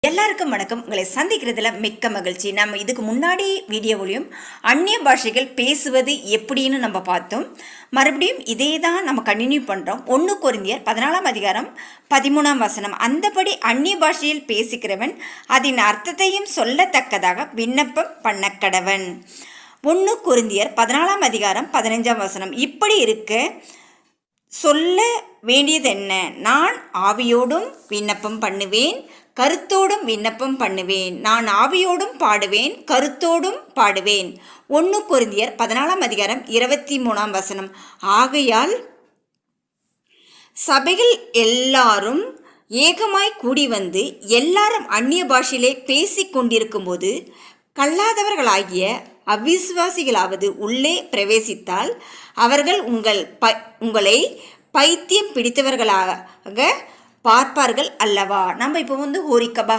எல்லாருக்கும் வணக்கம். உங்களை சந்திக்கிறதுல மிக்க மகிழ்ச்சி. நம்ம இதுக்கு முன்னாடி வீடியோவிலையும் அந்நிய பாஷைகள் பேசுவது எப்படின்னு நம்ம பார்த்தோம். மறுபடியும் இதே தான் நம்ம கண்டினியூ பண்ணுறோம். 1 கொரிந்தியர் 14ஆம் அதிகாரம் 13ஆம் வசனம். அந்தபடி அந்நிய பாஷையில் பேசுகிறவன் அதன் அர்த்தத்தையும் சொல்லத்தக்கதாக விண்ணப்பம் பண்ணக்கடவன். 1 கொரிந்தியர் 14ஆம் அதிகாரம் 15ஆம் வசனம். இப்படி இருக்க சொல்ல வேண்டியது என்ன? நான் ஆவியோடும் விண்ணப்பம் பண்ணுவேன், கருத்தோடும் விண்ணப்பம் பண்ணுவேன். நான் ஆவியோடும் பாடுவேன், கருத்தோடும் பாடுவேன். 1 கொரிந்தியர் 14ஆம் அதிகாரம் 23ஆம் வசனம். ஆகையால் சபைகள் எல்லாரும் ஏகமாய் கூடி வந்து எல்லாரும் அந்நிய பாஷையிலே பேசிக் கொண்டிருக்கும்போது கல்லாதவர்களாகிய அவிசுவாசிகளாவது உள்ளே பிரவேசித்தால் அவர்கள் உங்களை பைத்தியம் பிடித்தவர்களாக பார்ப்பார்கள் அல்லவா? நம்ம இப்போ ஹோரிகபா